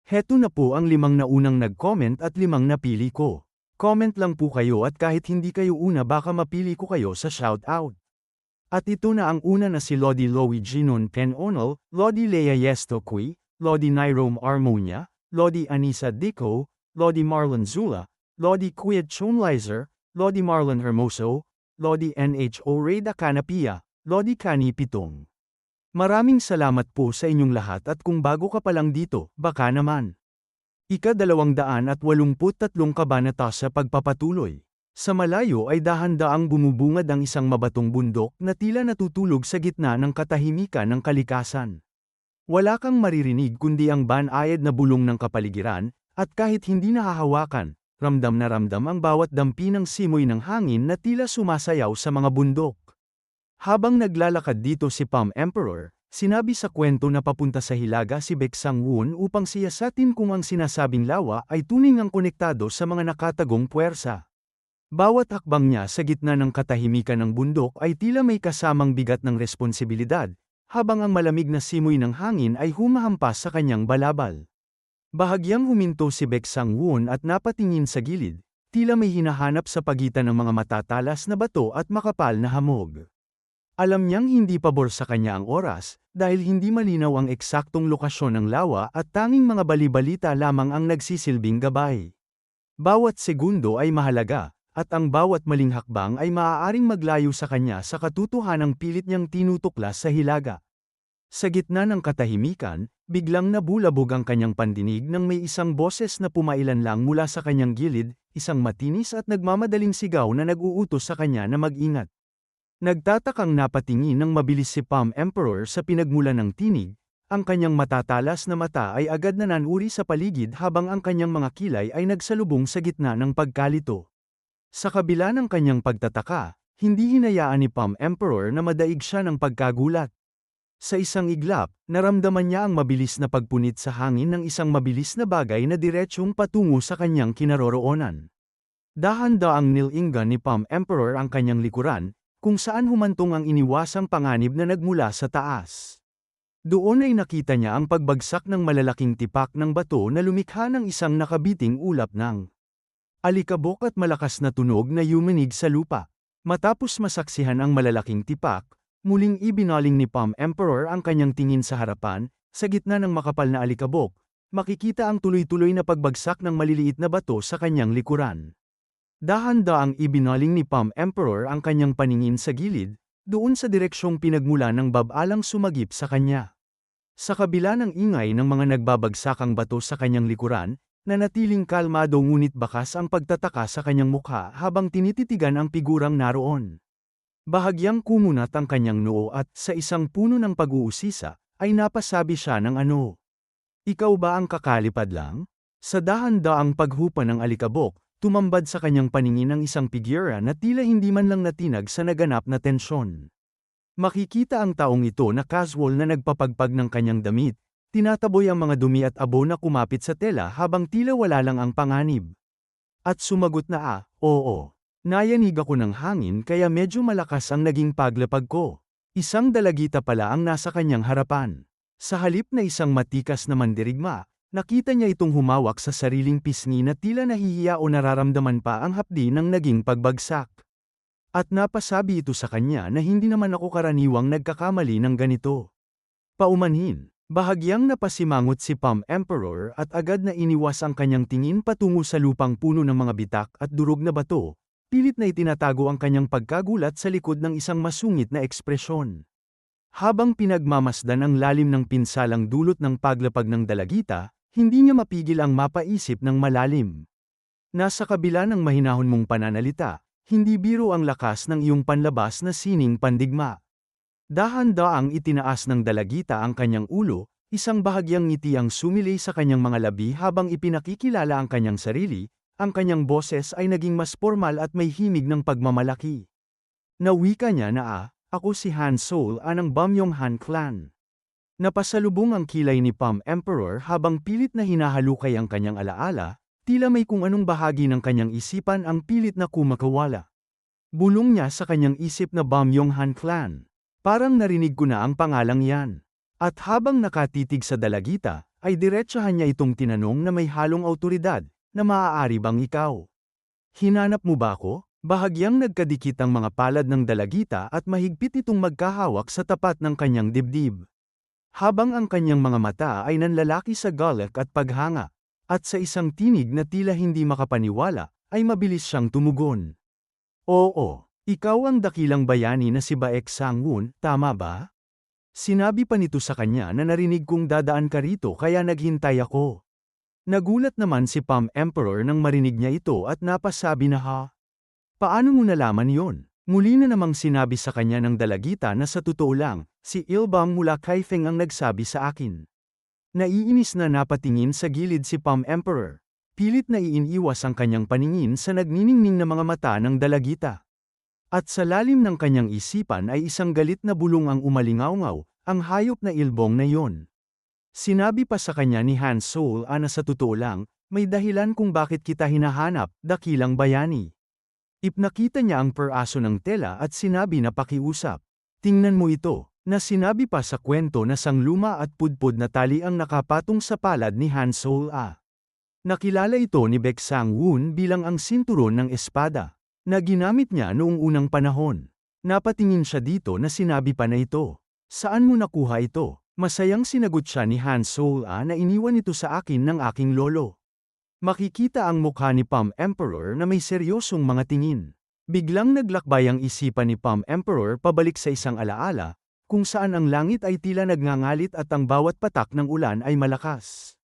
Heto na po ang 5 naunang nag-comment at 5 napili ko. Comment lang po kayo at kahit hindi kayo una baka mapili ko kayo sa shoutout. At ito na ang una na si Lodi Loie Ginon Penonal, Lodi Lea Yestoqui, Lodi Nyrome Armonia, Lodi Anisa Dico, Lodi Marlon Zula, Lodi Kuya Chonlizer, Lodi Marlon Hermoso, Lodi NHO Reda Canapia, Lodi Cani Pitong. Maraming salamat po sa inyong lahat at kung bago ka pa lang dito, baka naman. Ika-283 kabanata sa pagpapatuloy. Sa malayo ay dahan-daang bumubungad ang isang mabatong bundok na tila natutulog sa gitna ng katahimikan ng kalikasan. Wala kang maririnig kundi ang banayad na bulong ng kapaligiran, at kahit hindi nahahawakan, ramdam na ramdam ang bawat dampi ng simoy ng hangin na tila sumasayaw sa mga bundok. Habang naglalakad dito si Palm Emperor, sinabi sa kwento na papunta sa Hilaga si Baeksang Woon upang siyasatin kung ang sinasabing lawa ay tunay ngang konektado sa mga nakatagong puwersa. Bawat hakbang niya sa gitna ng katahimikan ng bundok ay tila may kasamang bigat ng responsibilidad, habang ang malamig na simoy ng hangin ay humahampas sa kanyang balabal. Bahagyang huminto si Baeksang Woon at napatingin sa gilid, tila may hinahanap sa pagitan ng mga matatalas na bato at makapal na hamog. Alam niyang hindi pabor sa kanya ang oras, dahil hindi malinaw ang eksaktong lokasyon ng lawa at tanging mga balibalita lamang ang nagsisilbing gabay. Bawat segundo ay mahalaga, at ang bawat maling hakbang ay maaaring maglayo sa kanya sa katotohanang pilit niyang tinutuklas sa hilaga. Sa gitna ng katahimikan, biglang nabulabog ang kanyang pandinig nang may isang boses na pumailan lang mula sa kanyang gilid, isang matinis at nagmamadaling sigaw na nag-uutos sa kanya na mag-ingat. Nagtatakang napatingin ng mabilis si Palm Emperor sa pinagmulan ng tinig, ang kanyang matatalas na mata ay agad na nanuri sa paligid habang ang kanyang mga kilay ay nagsalubong sa gitna ng pagkalito. Sa kabila ng kanyang pagtataka, hindi hinayaan ni Palm Emperor na madaig siya ng pagkagulat. Sa isang iglap, naramdaman niya ang mabilis na pagpunit sa hangin ng isang mabilis na bagay na diretsyong patungo sa kanyang kinaroroonan. Dahan-daang nilingan ni Palm Emperor ang kanyang likuran, kung saan humantong ang iniwasang panganib na nagmula sa taas. Doon ay nakita niya ang pagbagsak ng malalaking tipak ng bato na lumikha ng isang nakabiting ulap ng alikabok at malakas na tunog na yumanig sa lupa. Matapos masaksihan ang malalaking tipak, muling ibinaling ni Palm Emperor ang kanyang tingin sa harapan, sa gitna ng makapal na alikabok, makikita ang tuloy-tuloy na pagbagsak ng maliliit na bato sa kanyang likuran. Dahan-daang ibinaling ni Palm Emperor ang kanyang paningin sa gilid, doon sa direksyong pinagmula ng babalang sumagip sa kanya. Sa kabila ng ingay ng mga nagbabagsakang bato sa kanyang likuran, nanatiling kalmado ngunit bakas ang pagtataka sa kanyang mukha habang tinititigan ang figurang naroon. Bahagyang kumunat ang kanyang noo at, sa isang puno ng pag-uusisa, ay napasabi siya ng ano. Ikaw ba ang kakalipad lang? Sa dahan-daang paghupa ng alikabok, tumambad sa kanyang paningin ang isang figura na tila hindi man lang natinag sa naganap na tensyon. Makikita ang taong ito na casual na nagpapagpag ng kanyang damit, tinataboy ang mga dumi at abo na kumapit sa tela habang tila wala lang ang panganib. At sumagot na oo. Nayanig ako ng hangin kaya medyo malakas ang naging paglapag ko. Isang dalagita pala ang nasa kanyang harapan. Sa halip na isang matikas na mandirigma, nakita niya itong humawak sa sariling pisngi na tila nahihiya o nararamdaman pa ang hapdi ng naging pagbagsak. At napasabi ito sa kanya na hindi naman ako karaniwang nagkakamali ng ganito. Paumanhin, bahagyang napasimangot si Palm Emperor at agad na iniwas ang kanyang tingin patungo sa lupang puno ng mga bitak at durog na bato, pilit na itinatago ang kanyang pagkagulat sa likod ng isang masungit na ekspresyon. Habang pinagmamasdan ang lalim ng pinsalang dulot ng paglapag ng dalagita, hindi niya mapigil ang mapaisip ng malalim. Nasa kabila ng mahinahon mong pananalita, hindi biro ang lakas ng iyong panlabas na sining pandigma. Dahan-daang itinaas ng dalagita ang kanyang ulo, isang bahagyang ngiti ang sumilay sa kanyang mga labi habang ipinakikilala ang kanyang sarili, ang kanyang boses ay naging mas formal at may himig ng pagmamalaki. Nawika niya na ako si Han Sol ng Bamyong Han Clan. Napasalubong ang kilay ni Palm Emperor habang pilit na hinahalukay ang kanyang alaala, tila may kung anong bahagi ng kanyang isipan ang pilit na kumakawala. Bulong niya sa kanyang isip na Bamyong Han Clan. Parang narinig ko na ang pangalang yan. At habang nakatitig sa dalagita, ay diretsahan niya itong tinanong na may halong awtoridad, na maaari bang ikaw? Hinanap mo ba ako? Bahagyang nagkadikit ang mga palad ng dalagita at mahigpit itong magkahawak sa tapat ng kanyang dibdib. Habang ang kanyang mga mata ay nanlalaki sa galak at paghanga, at sa isang tinig na tila hindi makapaniwala, ay mabilis siyang tumugon. Oo, ikaw ang dakilang bayani na si Baek Sang-won, tama ba? Sinabi pa nito sa kanya na narinig kong dadaan ka rito kaya naghintay ako. Nagulat naman si Palm Emperor nang marinig niya ito at napasabi na ha. Paano mo nalaman yon? Muli na namang sinabi sa kanya ng dalagita na sa totoo lang, si Ilbang mula Kaifeng ang nagsabi sa akin. Naiinis na napatingin sa gilid si Palm Emperor. Pilit na iiniwas ang kanyang paningin sa nagniningning na mga mata ng dalagita. At sa lalim ng kanyang isipan ay isang galit na bulong ang umalingawngaw, ang hayop na Ilbong na yon. Sinabi pa sa kanya ni Han Sol na sa totoo lang, may dahilan kung bakit kita hinahanap, dakilang bayani. Ipnakita niya ang peraso ng tela at sinabi na pakiusap. Tingnan mo ito, na sinabi pa sa kwento na sangluma at pudpud na tali ang nakapatong sa palad ni Han Sol. Nakilala ito ni Baek Sang-won bilang ang sinturon ng espada, na ginamit niya noong unang panahon. Napatingin siya dito na sinabi pa na ito. Saan mo nakuha ito? Masayang sinagot siya ni Han Sol na iniwan ito sa akin ng aking lolo. Makikita ang mukha ni Palm Emperor na may seryosong mga tingin. Biglang naglakbay ang isipan ni Palm Emperor pabalik sa isang alaala, kung saan ang langit ay tila nagngangalit at ang bawat patak ng ulan ay malakas.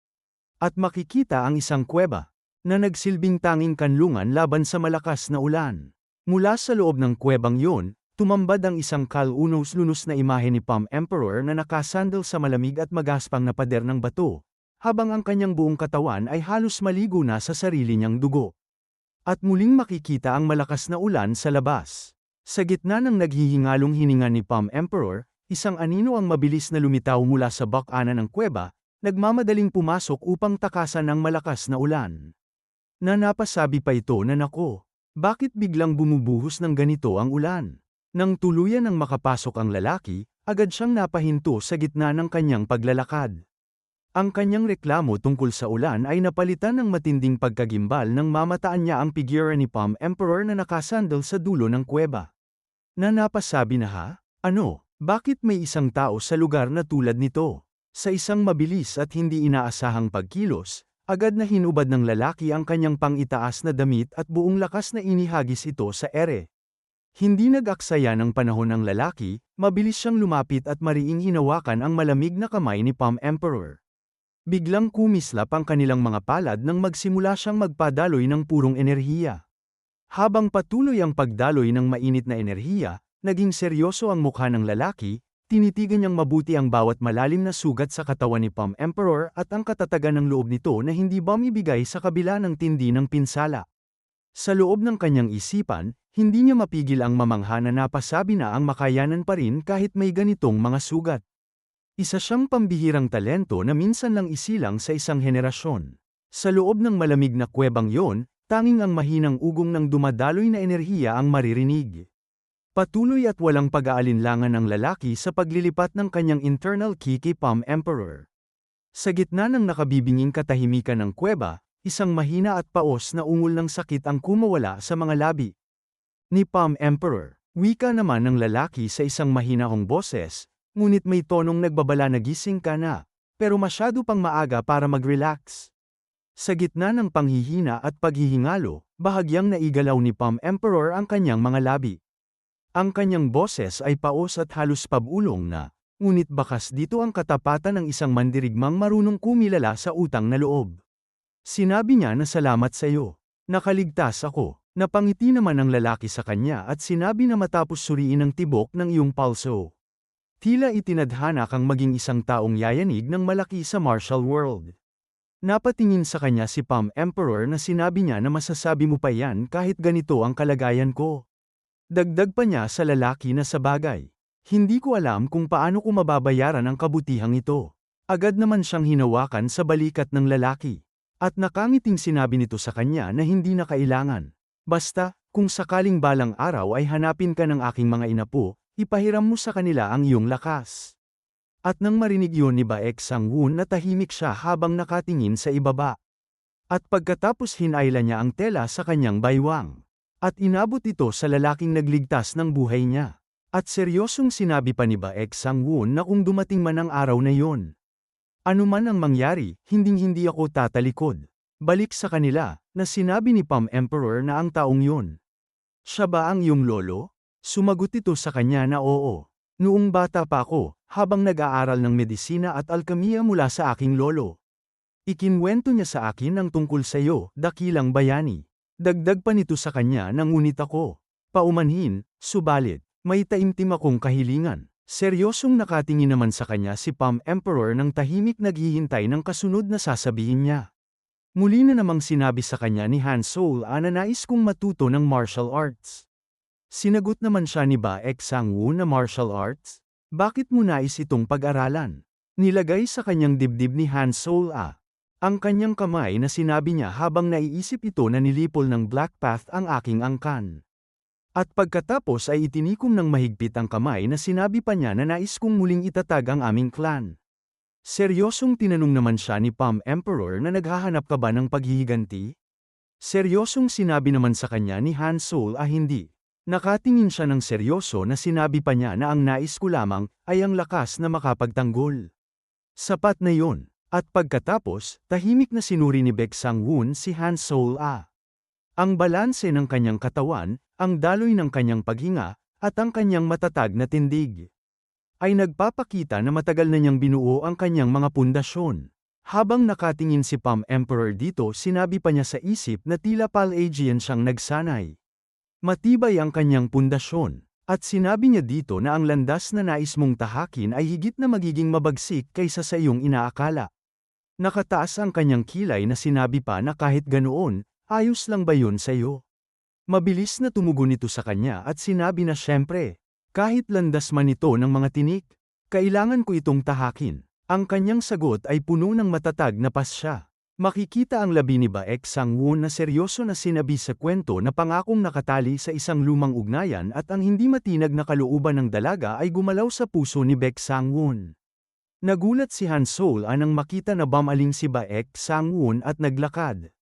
At makikita ang isang kuweba, na nagsilbing tanging kanlungan laban sa malakas na ulan. Mula sa loob ng kuwebang yon, tumambad ang isang kalunos-lunos na imahe ni Palm Emperor na nakasandal sa malamig at magaspang na pader ng bato, habang ang kanyang buong katawan ay halos maligo na sa sarili niyang dugo. At muling makikita ang malakas na ulan sa labas. Sa gitna ng naghihingalong hininga ni Palm Emperor, isang anino ang mabilis na lumitaw mula sa bakana ng kuweba, nagmamadaling pumasok upang takasan ang malakas na ulan. Napasabi pa ito na nako, bakit biglang bumubuhos ng ganito ang ulan? Nang tuluyan ng makapasok ang lalaki, agad siyang napahinto sa gitna ng kanyang paglalakad. Ang kanyang reklamo tungkol sa ulan ay napalitan ng matinding pagkagimbal nang mamataan niya ang figura ni Palm Emperor na nakasandal sa dulo ng kuweba. Napasabi na ha? Ano, bakit may isang tao sa lugar na tulad nito? Sa isang mabilis at hindi inaasahang pagkilos, agad na hinubad ng lalaki ang kanyang pang-itaas na damit at buong lakas na inihagis ito sa ere. Hindi nag-aksaya ng panahon ng lalaki, mabilis siyang lumapit at mariing hinawakan ang malamig na kamay ni Palm Emperor. Biglang kumislap ang kanilang mga palad nang magsimula siyang magpadaloy ng purong enerhiya. Habang patuloy ang pagdaloy ng mainit na enerhiya, naging seryoso ang mukha ng lalaki, tinitigan niyang mabuti ang bawat malalim na sugat sa katawan ni Palm Emperor at ang katatagan ng loob nito na hindi bumibigay sa kabila ng tindi ng pinsala. Sa loob ng kanyang isipan, hindi niya mapigil ang mamangha na napasabi na ang makayanan pa rin kahit may ganitong mga sugat. Isa siyang pambihirang talento na minsan lang isilang sa isang henerasyon. Sa loob ng malamig na kuwebang yon, tanging ang mahinang ugong ng dumadaloy na enerhiya ang maririnig. Patuloy at walang pag-aalinlangan ng lalaki sa paglilipat ng kanyang internal ki kay Palm Emperor. Sa gitna ng nakabibinging katahimikan ng kuweba, isang mahina at paos na ungol ng sakit ang kumawala sa mga labi ni Palm Emperor. Wika naman ng lalaki sa isang mahinahong boses, ngunit may tonong nagbabala na gising ka na, pero masyado pang maaga para mag-relax. Sa gitna ng panghihina at paghihingalo, bahagyang naigalaw ni Palm Emperor ang kanyang mga labi. Ang kanyang boses ay paos at halos pabulong na, ngunit bakas dito ang katapatan ng isang mandirigmang marunong kumilala sa utang na loob. Sinabi niya na salamat sa iyo. Nakaligtas ako. Napangiti naman ang lalaki sa kanya at sinabi na matapos suriin ang tibok ng iyong pulso. Tila itinadhana kang maging isang taong yayanig ng malaki sa martial world. Napatingin sa kanya si Palm Emperor na sinabi niya na masasabi mo pa yan kahit ganito ang kalagayan ko. Dagdag pa niya sa lalaki na sa bagay. Hindi ko alam kung paano ko mababayaran ang kabutihang ito. Agad naman siyang hinawakan sa balikat ng lalaki. At nakangiting sinabi nito sa kanya na hindi na kailangan. Basta, kung sakaling balang araw ay hanapin ka ng aking mga inapo, ipahiram mo sa kanila ang iyong lakas. At nang marinig yun ni Baek Sang-won natahimik siya habang nakatingin sa ibaba. At pagkatapos hinayla niya ang tela sa kanyang baywang. At inabot ito sa lalaking nagligtas ng buhay niya. At seryosong sinabi pa ni Baek Sang-won na kung dumating man ang araw na yon, ano man ang mangyari, hinding-hindi ako tatalikod. Balik sa kanila, na sinabi ni Palm Emperor na ang taong yun. Siya ba ang iyong lolo? Sumagot ito sa kanya na oo. Noong bata pa ako, habang nag-aaral ng medisina at alkemiya mula sa aking lolo. Ikinwento niya sa akin ang tungkol sa iyo, dakilang bayani. Dagdag pa nito sa kanya nang ngunit ako. Paumanhin, subalit, may taimtim akong kahilingan. Seryosong nakatingin naman sa kanya si Palm Emperor nang tahimik naghihintay ng kasunod na sasabihin niya. Muli na namang sinabi sa kanya ni Han Sol-a na nais kong matuto ng martial arts. Sinagot naman siya ni Baek Sang-won na martial arts? Bakit mo nais itong pag-aralan? Nilagay sa kanyang dibdib ni Han Sol-a ang kanyang kamay na sinabi niya habang naiisip ito na nilipol ng Black Path ang aking angkan. At pagkatapos ay itinikom ng mahigpit ang kamay na sinabi pa niya na nais kong muling itatag ang aming clan. Seryosong tinanong naman siya ni Palm Emperor na naghahanap ka ba ng paghihiganti? Seryosong sinabi naman sa kanya ni Han Sol hindi. Nakatingin siya ng seryoso na sinabi pa niya na ang nais ko lamang ay ang lakas na makapagtanggol. Sapat na yon. At pagkatapos, tahimik na sinuri ni Baek Sang-won si Han Sol-a. Ang balanse ng kanyang katawan, ang daloy ng kanyang paghinga, at ang kanyang matatag na tindig ay nagpapakita na matagal na niyang binuo ang kanyang mga pundasyon. Habang nakatingin si Palm Emperor dito, sinabi pa niya sa isip na tila Palladian siyang nagsanay. Matibay ang kanyang pundasyon, at sinabi niya dito na ang landas na nais mong tahakin ay higit na magiging mabagsik kaysa sa iyong inaakala. Nakataas ang kanyang kilay na sinabi pa na kahit ganoon, ayos lang ba yun sa'yo? Mabilis na tumugon ito sa kanya at sinabi na syempre, kahit landas man ito ng mga tinik, kailangan ko itong tahakin. Ang kanyang sagot ay puno ng matatag na pasya. Makikita ang labi ni Baek Sang-won na seryoso na sinabi sa kwento na pangakong nakatali sa isang lumang ugnayan at ang hindi matinag na kalooban ng dalaga ay gumalaw sa puso ni Baek Sang-won. Nagulat si Han Sol-a nang makita na bumaling si Baek Sang-won at naglakad.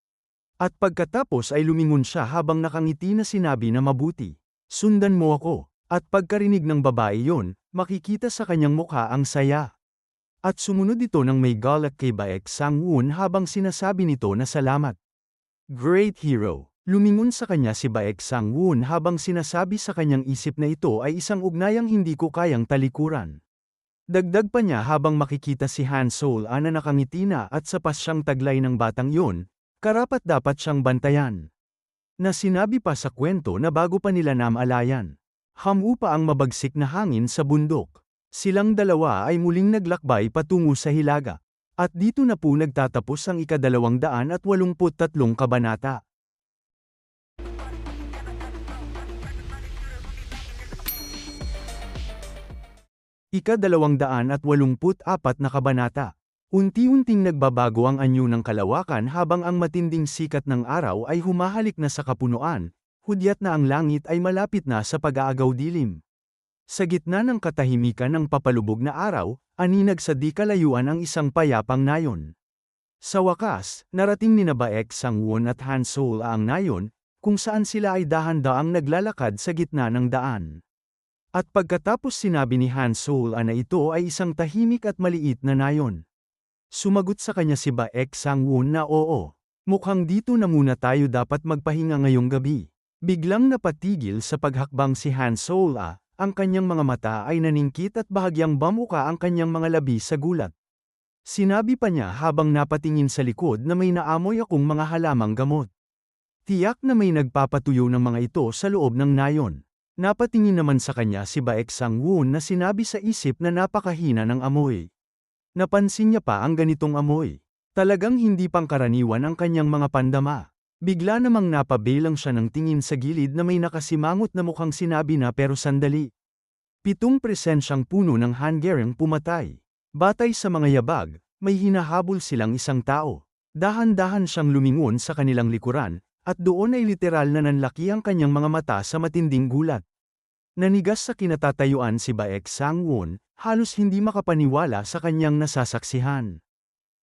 At pagkatapos ay lumingon siya habang nakangiti na sinabi na mabuti. Sundan mo ako. At pagkarinig ng babae yon, makikita sa kanyang mukha ang saya. At sumunod ito ng may galak kay Baek Sang-won habang sinasabi nito na salamat. Great hero. Lumingon sa kanya si Baek Sang-won habang sinasabi sa kanyang isip na ito ay isang ugnayang hindi ko kayang talikuran. Dagdag pa niya habang makikita si Han Sol-a na nakangiti na at sa pasyang taglay ng batang yon, karapat-dapat siyang bantayan. Na sinabi pa sa kwento na bago pa nila namalayan, hamu pa ang mabagsik na hangin sa bundok. Silang dalawa ay muling naglakbay patungo sa hilaga. At dito na po nagtatapos ang ika-283 kabanata. Ika-284 na kabanata. Unti-unting nagbabago ang anyo ng kalawakan habang ang matinding sikat ng araw ay humahalik na sa kapunuan, hudyat na ang langit ay malapit na sa pag-aagaw dilim. Sa gitna ng katahimikan ng papalubog na araw, aninag sa di kalayuan ang isang payapang nayon. Sa wakas, narating ni Baek Sang-won at Han Sol-a ang nayon, kung saan sila ay dahan-daang naglalakad sa gitna ng daan. At pagkatapos sinabi ni Han Sol-a na ito ay isang tahimik at maliit na nayon. Sumagot sa kanya si Baek Sang-won na oo. Mukhang dito na muna tayo dapat magpahinga ngayong gabi. Biglang napatigil sa paghakbang si Han Sol-a, ang kanyang mga mata ay naningkit at bahagyang bamuka ang kanyang mga labi sa gulat. Sinabi pa niya habang napatingin sa likod na may naamoy akong mga halamang gamot. Tiyak na may nagpapatuyo ng mga ito sa loob ng nayon. Napatingin naman sa kanya si Baek Sang-won na sinabi sa isip na napakahina ng amoy. Napansin niya pa ang ganitong amoy. Talagang hindi pangkaraniwan ang kanyang mga pandama. Bigla namang napabilang siya ng tingin sa gilid na may nakasimangot na mukhang sinabi na pero sandali. 7 presensyang puno ng hanggang pumatay. Batay sa mga yabag, may hinahabol silang isang tao. Dahan-dahan siyang lumingon sa kanilang likuran, at doon ay literal na nanlaki ang kanyang mga mata sa matinding gulat. Nanigas sa kinatatayuan si Baek Sang-won, halos hindi makapaniwala sa kanyang nasasaksihan.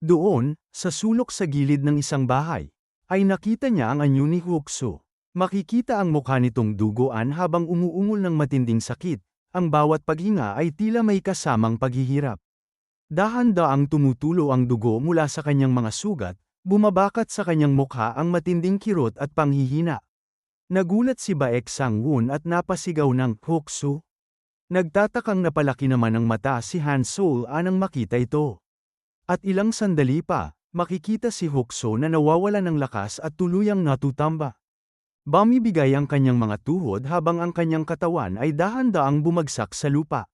Doon, sa sulok sa gilid ng isang bahay, ay nakita niya ang anyo ni Hukso. Makikita ang mukha nitong duguan habang umuungol ng matinding sakit, ang bawat paghinga ay tila may kasamang paghihirap. Dahan-daang tumutulo ang dugo mula sa kanyang mga sugat, bumabakat sa kanyang mukha ang matinding kirot at panghihina. Nagulat si Baek Sang-won at napasigaw ng Hukso. Nagtatakang napalaki naman ang mata si Han Sol-a nang makita ito. At ilang sandali pa, makikita si Hukso na nawawala ng lakas at tuluyang natutamba. Bumibigay ang kanyang mga tuhod habang ang kanyang katawan ay dahan-daang bumagsak sa lupa.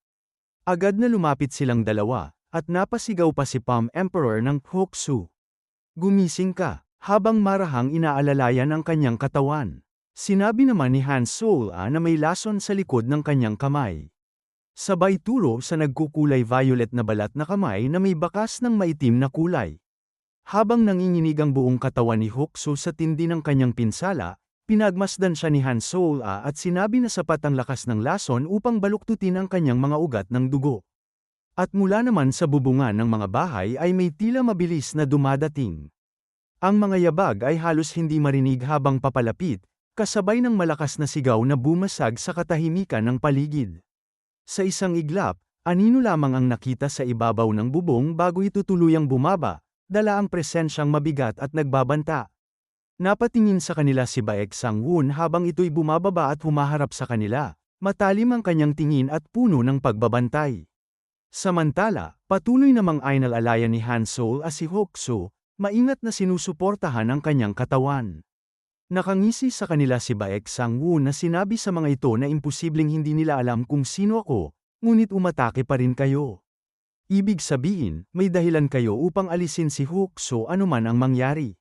Agad na lumapit silang dalawa, at napasigaw pa si Palm Emperor ng Hukso. Gumising ka, habang marahang inaalalayan ang kanyang katawan. Sinabi naman ni Han Sol-a na may lason sa likod ng kanyang kamay. Sabay turo sa nagkukulay violet na balat na kamay na may bakas ng maitim na kulay. Habang nanginginig ang buong katawan ni Hukso sa tindi ng kanyang pinsala, pinagmasdan siya ni Han Sol-a at sinabi na sapat ang lakas ng lason upang baluktutin ang kanyang mga ugat ng dugo. At mula naman sa bubungan ng mga bahay ay may tila mabilis na dumadating. Ang mga yabag ay halos hindi marinig habang papalapit, kasabay ng malakas na sigaw na bumasag sa katahimikan ng paligid. Sa isang iglap, anino lamang ang nakita sa ibabaw ng bubong bago ito tuluyang bumaba, dala ang presensyang mabigat at nagbabanta. Napatingin sa kanila si Baek Sang-won habang ito'y bumababa at humaharap sa kanila, matalim ang kanyang tingin at puno ng pagbabantay. Samantala, patuloy namang inalalayan ni Han Sol-a si Hukso, maingat na sinusuportahan ang kanyang katawan. Nakangisi sa kanila si Baek Sang-won na sinabi sa mga ito na imposibleng hindi nila alam kung sino ako, ngunit umatake pa rin kayo. Ibig sabihin, may dahilan kayo upang alisin si Hukso anuman ang mangyari.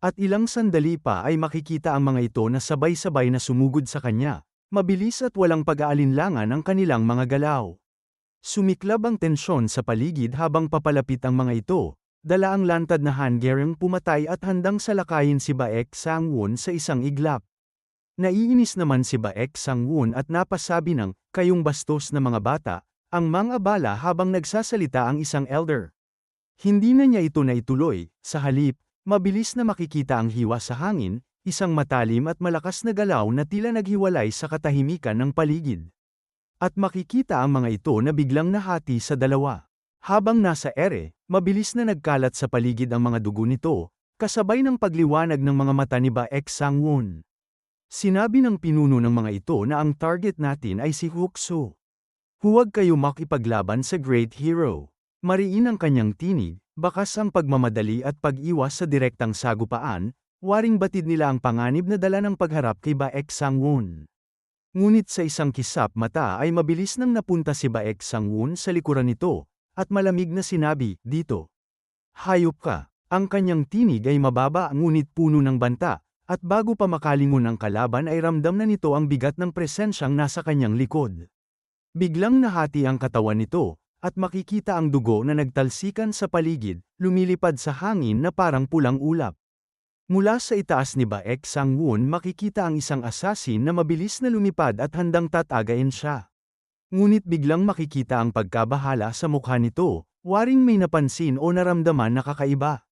At ilang sandali pa ay makikita ang mga ito na sabay-sabay na sumugod sa kanya, mabilis at walang pag-aalinlangan ang kanilang mga galaw. Sumiklab ang tensyon sa paligid habang papalapit ang mga ito. Dala ang lantad na Hanggaryang pumatay at handang salakayin si Baek Sang-won sa isang iglap. Naiinis naman si Baek Sang-won at napasabi ng, "Kayong bastos na mga bata," ang mga bala habang nagsasalita ang isang elder. Hindi na niya ito naituloy, sa halip, mabilis na makikita ang hiwa sa hangin, isang matalim at malakas na galaw na tila naghiwalay sa katahimikan ng paligid. At makikita ang mga ito na biglang nahati sa dalawa. Habang nasa ere, mabilis na nagkalat sa paligid ang mga dugo nito, kasabay ng pagliwanag ng mga mata ni Baek Sang-won. Sinabi ng pinuno ng mga ito na ang target natin ay si Hukso. Huwag kayo makipaglaban sa Great Hero. Mariin ang kanyang tinig, bakas ang pagmamadali at pag-iwas sa direktang sagupaan, waring batid nila ang panganib na dala ng pagharap kay Baek Sang-won. Ngunit sa isang kisap mata ay mabilis nang napunta si Baek Sang-won sa likuran nito, at malamig na sinabi, "Dito. Hayop ka." Ang kanyang tinig ay mababa ngunit puno ng banta, at bago pa makalingon ang kalaban ay ramdam na nito ang bigat ng presensyang nasa kanyang likod. Biglang nahati ang katawan nito, at makikita ang dugo na nagtalsikan sa paligid, lumilipad sa hangin na parang pulang ulap. Mula sa itaas ni Baek Sang-won makikita ang isang assassin na mabilis na lumipad at handang tatagain siya. Ngunit biglang makikita ang pagkabahala sa mukha nito, waring may napansin o naramdaman na kakaiba.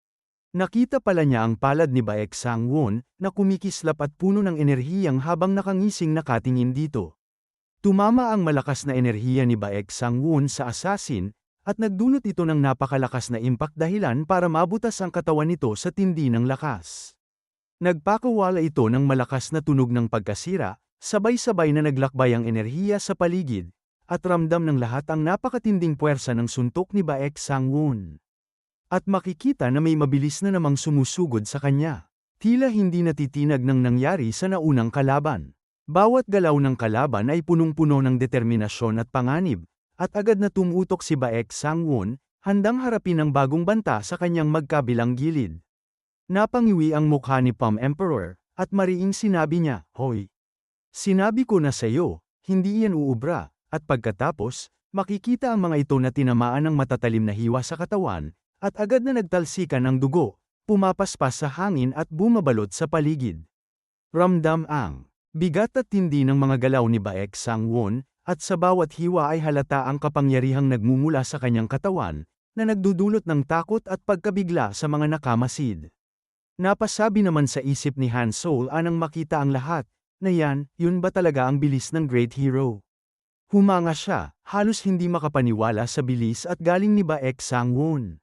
Nakita pala niya ang palad ni Baek Sang-won, na kumikislap at puno ng enerhiyang habang nakangising nakatingin dito. Tumama ang malakas na enerhiya ni Baek Sang-won sa assassin, at nagdulot ito ng napakalakas na impact dahilan para mabutas ang katawan nito sa tindi ng lakas. Nagpakawala ito ng malakas na tunog ng pagkasira, sabay-sabay na naglakbay ang enerhiya sa paligid, at ramdam ng lahat ang napakatinding puwersa ng suntok ni Baek Sang-won. At makikita na may mabilis na namang sumusugod sa kanya. Tila hindi natitinag ng nangyari sa naunang kalaban. Bawat galaw ng kalaban ay punong-puno ng determinasyon at panganib, at agad na tumutok si Baek Sang-won, handang harapin ang bagong banta sa kanyang magkabilang gilid. Napangiwi ang mukha ni Palm Emperor, at mariing sinabi niya, "Hoy! Sinabi ko na sa iyo, hindi yan uubra." At pagkatapos, makikita ang mga ito na tinamaan ng matatalim na hiwa sa katawan, at agad na nagtalsikan ang dugo, pumapaspas sa hangin at bumabalot sa paligid. Ramdam ang bigat at tindi ng mga galaw ni Baek Sang-won, at sa bawat hiwa ay halata ang kapangyarihang nagmumula sa kanyang katawan, na nagdudulot ng takot at pagkabigla sa mga nakamasid. Napasabi naman sa isip ni Han Solo nang makita ang lahat, na yun ba talaga ang bilis ng great hero? Humanga siya, halos hindi makapaniwala sa bilis at galing ni Baek Sang-won.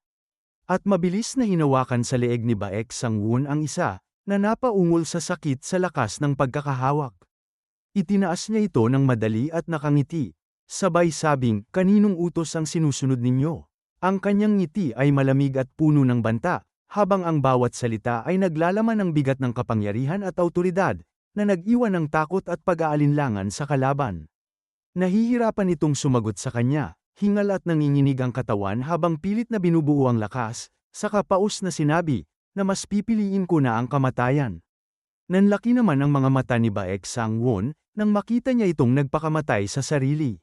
At mabilis na hinawakan sa leeg ni Baek Sang-won ang isa, na napaungol sa sakit sa lakas ng pagkakahawak. Itinaas niya ito ng madali at nakangiti. Sabay sabing, kaninong utos ang sinusunod ninyo? Ang kanyang ngiti ay malamig at puno ng banta, habang ang bawat salita ay naglalaman ng bigat ng kapangyarihan at awtoridad, na nag-iwan ng takot at pag-aalinlangan sa kalaban. Nahihirapan itong sumagot sa kanya, hingal at nanginginig ang katawan habang pilit na binubuo ang lakas, saka paus na sinabi, na mas pipiliin ko na ang kamatayan. Nanlaki naman ang mga mata ni Baek Sang-won, nang makita niya itong nagpakamatay sa sarili.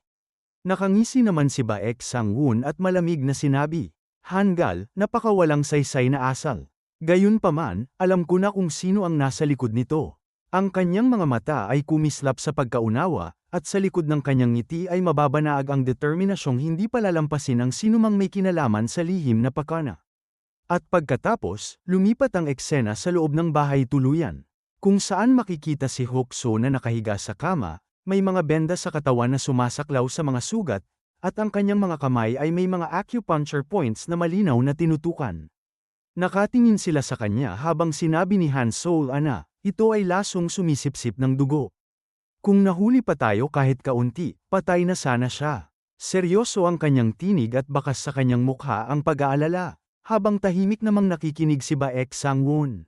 Nakangisi naman si Baek Sang-won at malamig na sinabi, Hanggal, napakawalang saysay na asal. Gayunpaman, alam ko na kung sino ang nasa likod nito. Ang kanyang mga mata ay kumislap sa pagkaunawa, at sa likod ng kanyang ngiti ay mababanaag ang determinasyong hindi palalampasin ang sinumang may kinalaman sa lihim na pakana. At pagkatapos, lumipat ang eksena sa loob ng bahay tuluyan, kung saan makikita si Hokso na nakahiga sa kama, may mga benda sa katawan na sumasaklaw sa mga sugat, at ang kanyang mga kamay ay may mga acupuncture points na malinaw na tinutukan. Nakatingin sila sa kanya habang sinabi ni Han Solo na, ito ay lasong sumisipsip ng dugo. Kung nahuli pa tayo kahit kaunti, patay na sana siya. Seryoso ang kanyang tinig at bakas sa kanyang mukha ang pag-aalala, habang tahimik namang nakikinig si Baek Sang-won.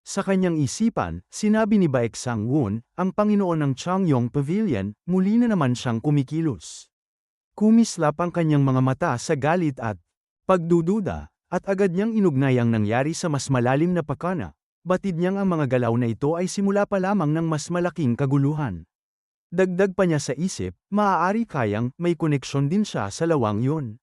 Sa kanyang isipan, sinabi ni Baek Sang-won, ang Panginoon ng Changyong Pavilion, muli na naman siyang kumikilos. Kumislap ang kanyang mga mata sa galit at pagdududa, at agad niyang inugnay ang nangyari sa mas malalim na pakana. Batid niyang ang mga galaw na ito ay simula pa lamang ng mas malaking kaguluhan. Dagdag pa niya sa isip, maaari kayang may koneksyon din siya sa lawang yun.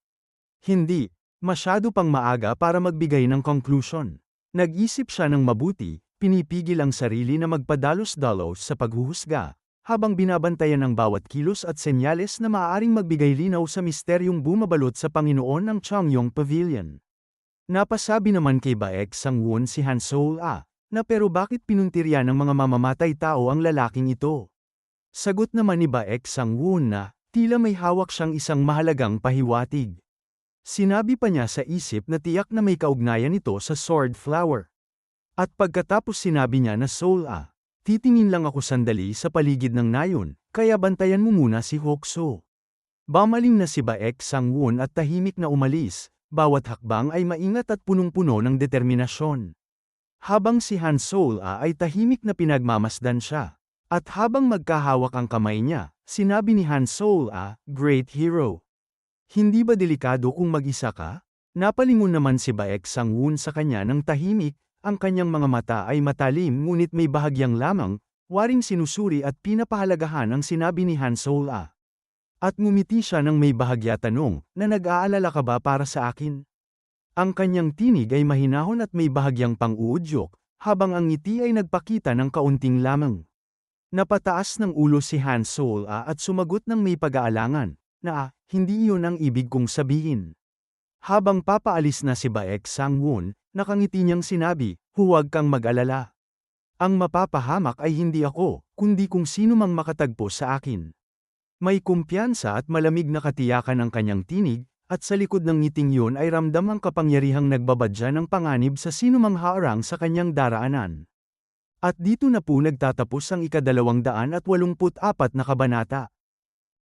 Hindi, masyado pang maaga para magbigay ng conclusion. Nag-isip siya ng mabuti, pinipigil ang sarili na magpadalos-dalos sa paghuhusga, habang binabantayan ang bawat kilos at senyales na maaaring magbigay linaw sa misteryong bumabalot sa Panginoon ng Changyong Pavilion. Napasabi naman kay Baek Sang-won si Han Solo na pero bakit pinuntirya ng mga mamamatay tao ang lalaking ito? Sagot naman ni Baek Sang-won na, tila may hawak siyang isang mahalagang pahiwatig. Sinabi pa niya sa isip na tiyak na may kaugnayan ito sa sword flower. At pagkatapos sinabi niya na Soul titingin lang ako sandali sa paligid ng nayon, kaya bantayan mo muna si Hokso. Bamaling na si Baek Sang-won at tahimik na umalis, bawat hakbang ay maingat at punong-puno ng determinasyon. Habang si Han Solo ay tahimik na pinagmamasdan siya. At habang magkahawak ang kamay niya, sinabi ni Han Solo Great Hero. Hindi ba delikado kung mag-isa ka? Napalingon naman si Baek Sang-won sa kanya ng tahimik, ang kanyang mga mata ay matalim ngunit may bahagyang lamang, waring sinusuri at pinapahalagahan ang sinabi ni Han Solo. At ngumiti siya ng may bahagya tanong, na nag-aalala ka ba para sa akin? Ang kanyang tinig ay mahinahon at may bahagyang pang-uudyok, habang ang ngiti ay nagpakita ng kaunting lamang. Napataas ng ulo si Han Solo at sumagot ng may pag-aalangan, na hindi iyon ang ibig kong sabihin. Habang papaalis na si Baek Sang-won, nakangiti niyang sinabi, huwag kang mag-alala. Ang mapapahamak ay hindi ako, kundi kung sino mang makatagpo sa akin. May kumpiyansa at malamig na katiyakan ang kanyang tinig, at sa likod ng ngiting yun ay ramdam ang kapangyarihang nagbabadya ng panganib sa sinumang haarang sa kanyang daraanan. At dito na po nagtatapos ang ika-284 na kabanata.